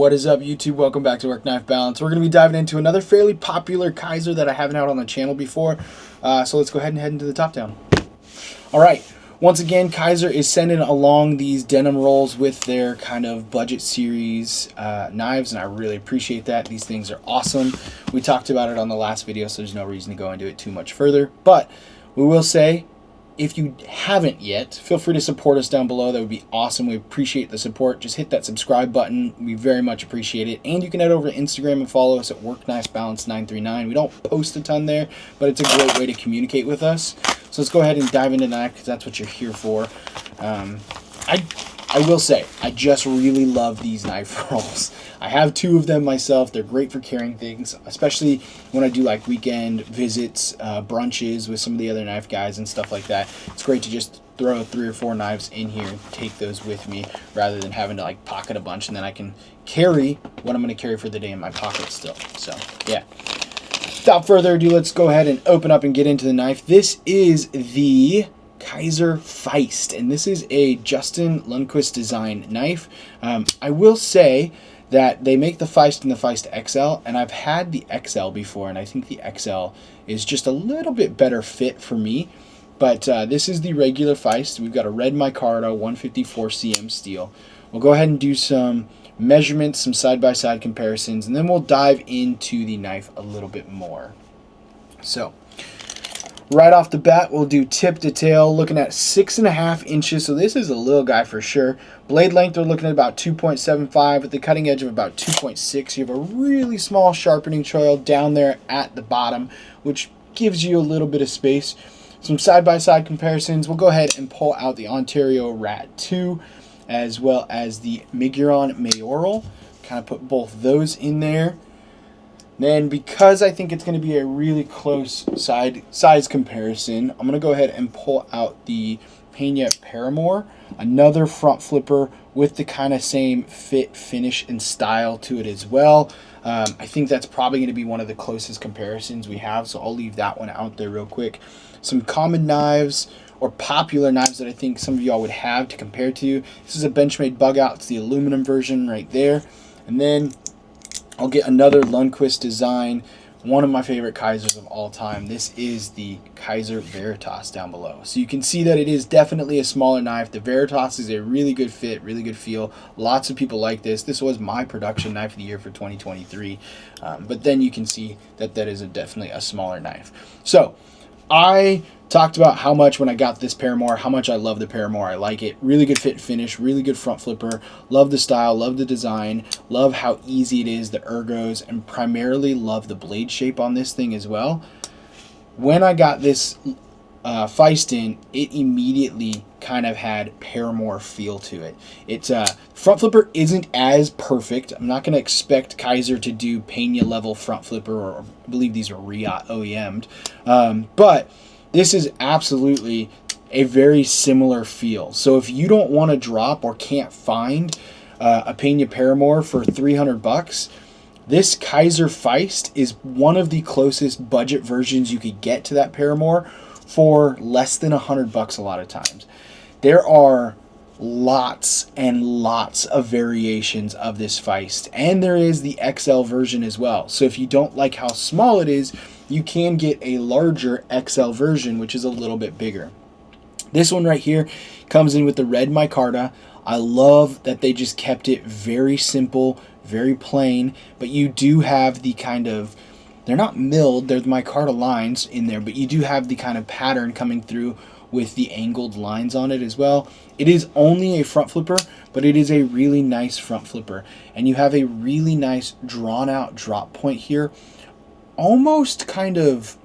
What is up, YouTube? Welcome back to Work Knife Balance. We're going to be diving into another fairly popular Kizer that I haven't had on the channel before. So let's go ahead and head into the top down. All right. Once again, Kizer is sending along these denim rolls with their kind of budget series knives, and I really appreciate that. These things are awesome. We talked about it on the last video, so there's no reason to go into it too much further. But we will say, if you haven't yet, feel free to support us down below. That would be awesome. We appreciate the support. Just hit that subscribe button. We very much appreciate it. And you can head over to Instagram and follow us at WorkKnifeBalance939. We don't post a ton there, but it's a great way to communicate with us. So let's go ahead and dive into that because that's what you're here for. I will say, I just really love these knife rolls. I have two of them myself. They're great for carrying things, especially when I do like weekend visits, brunches with some of the other knife guys and stuff like that. It's great to just throw 3 or 4 knives in here and take those with me rather than having to like pocket a bunch, and then I can carry what I'm going to carry for the day in my pocket still. So yeah. Without further ado, let's go ahead and open up and get into the knife. This is the Kizer Feist, and this is a Justin Lundquist design knife. I will say that they make the Feist and the Feist XL, and I've had the XL before, and I think the XL is just a little bit better fit for me. But this is the regular Feist. We've got a red micarta 154 cm steel. We'll go ahead and do some measurements, some side-by-side comparisons, and then we'll dive into the knife a little bit more. So right off the bat, we'll do tip to tail, looking at 6.5 inches. So this is a little guy for sure. Blade length, we're looking at about 2.75 with the cutting edge of about 2.6. You have a really small sharpening choil down there at the bottom, which gives you a little bit of space. Some side-by-side comparisons. We'll go ahead and pull out the Ontario Rat 2 as well as the Miguron Mayoral. Kind of put both those in there. Then, because I think it's going to be a really close size comparison, I'm going to go ahead and pull out the Pena Paramour, another front flipper with the kind of same fit, finish, and style to it as well. I think that's probably going to be one of the closest comparisons we have, so I'll leave that one out there real quick. Some common knives or popular knives that I think some of y'all would have to compare to. This is a Benchmade bug out. It's the aluminum version right there. And then I'll get another Lundquist design, one of my favorite Kizers of all time. This is the Kizer Veritas down below. So you can see that it is definitely a smaller knife. The Veritas is a really good fit, really good feel. Lots of people like this. This was my production knife of the year for 2023. But then you can see that that is definitely a smaller knife. So I talked about how much when I got this Paramour, how much I love the Paramour. I like it. Really good fit and finish, really good front flipper. Love the style, love the design, love how easy it is, the ergos, and primarily love the blade shape on this thing as well. When I got this Feist in, it immediately kind of had Paramour feel to it. It's front flipper isn't as perfect. I'm not going to expect Kizer to do Pena level front flipper, or I believe these are Riot OEM'd, but this is absolutely a very similar feel. So if you don't want to drop or can't find a Pena Paramour for 300 bucks, this Kizer Feist is one of the closest budget versions you could get to that Paramour for less than 100 bucks a lot of times. There are lots and lots of variations of this Feist, and there is the XL version as well. So if you don't like how small it is, you can get a larger XL version, which is a little bit bigger. This one right here comes in with the red micarta. I love that they just kept it very simple, very plain, but you do have the kind of, they're not milled, they're the micarta lines in there, but you do have the kind of pattern coming through with the angled lines on it as well. It is only a front flipper, but it is a really nice front flipper, and you have a really nice drawn out drop point here. Almost kind of,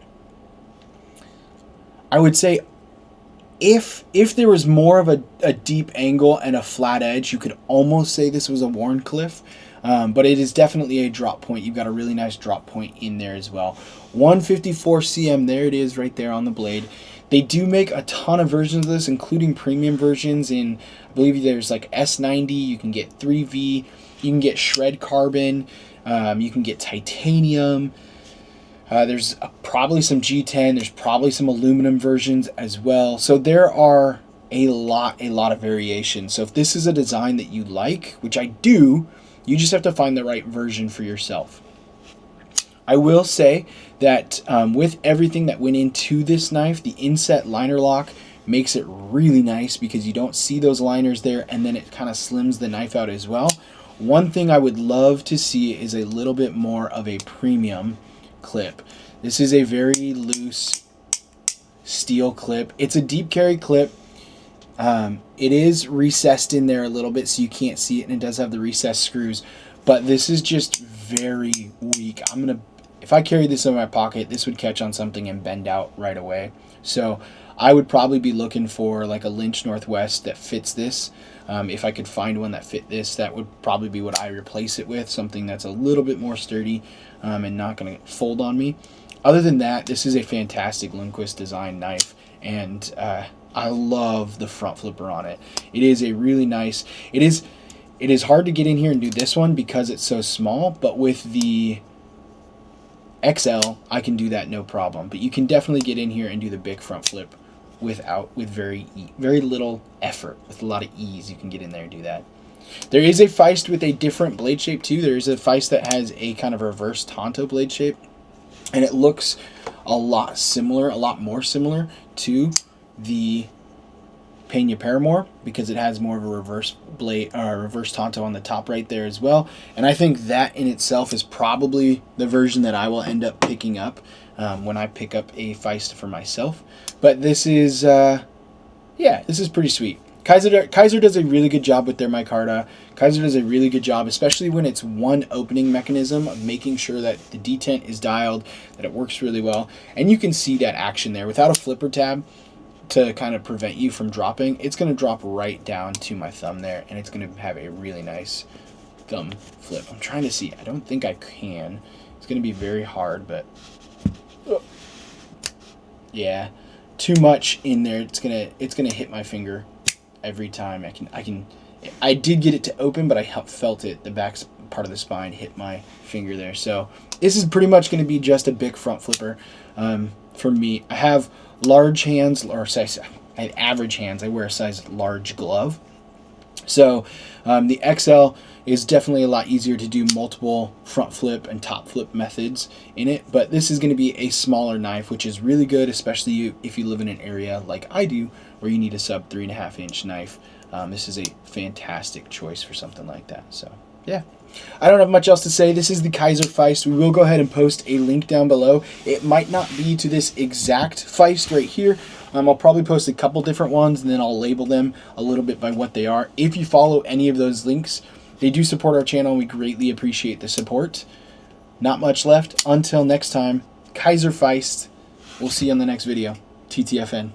I would say, if there was more of a deep angle and a flat edge, you could almost say this was a Wharncliffe, but it is definitely a drop point. You've got a really nice drop point in there as well. 154 cm, there it is right there on the blade. They do make a ton of versions of this, including premium versions in, I believe there's like S90, you can get 3V, you can get shred carbon, you can get titanium. There's probably some G10. There's probably some aluminum versions as well. So there are a lot of variations. So if this is a design that you like, which I do, You just have to find the right version for yourself. I will say that with everything that went into this knife, the inset liner lock makes it really nice because you don't see those liners there, and then it kind of slims the knife out as well. One thing I would love to see is a little bit more of a premium clip. This is a very loose steel clip. It's a deep carry clip. It is recessed in there a little bit so you can't see it, and it does have the recessed screws, but this is just very weak. If I carried this in my pocket, this would catch on something and bend out right away. So I would probably be looking for like a Lynch Northwest that fits this. If I could find one that fit this, that would probably be what I replace it with, something that's a little bit more sturdy and not going to fold on me. Other than that, this is a fantastic Lundquist design knife, and I love the front flipper on it. It is a really nice, it is hard to get in here and do this one because it's so small, but with the XL, I can do that no problem. But you can definitely get in here and do the big front flip with very little effort, with a lot of ease. You can get in there and do that. There is a Feist with a different blade shape too. There is a Feist that has a kind of reverse Tonto blade shape, and it looks a lot more similar to the Pena Paramore because it has more of a reverse blade or reverse Tonto on the top right there as well. And I think that in itself is probably the version that I will end up picking up when I pick up a Feist for myself. But this is this is pretty sweet. Kizer does a really good job with their micarta. Kizer does a really good job, especially when it's one opening mechanism, of making sure that the detent is dialed, that it works really well. And you can see that action there. Without a flipper tab to kind of prevent you from dropping, it's going to drop right down to my thumb there, and it's going to have a really nice thumb flip. I'm trying to see. I don't think I can. It's going to be very hard, but yeah, too much in there. It's gonna hit my finger every time. I did get it to open, but I felt it. The back part of the spine hit my finger there. So this is pretty much going to be just a big front flipper for me. I have large hands, or size. I have average hands. I wear a size large glove. So the XL is definitely a lot easier to do multiple front flip and top flip methods in it, but this is going to be a smaller knife, which is really good, especially if you live in an area like I do where you need a sub 3.5 inch knife. This is a fantastic choice for something like that. So yeah, I don't have much else to say. This is the Kizer Feist. We will go ahead and post a link down below. It might not be to this exact Feist right here. I'll probably post a couple different ones, and then I'll label them a little bit by what they are. If you follow any of those links, they do support our channel, and we greatly appreciate the support. Not much left. Until next time, Kizer Feist. We'll see you on the next video. TTFN.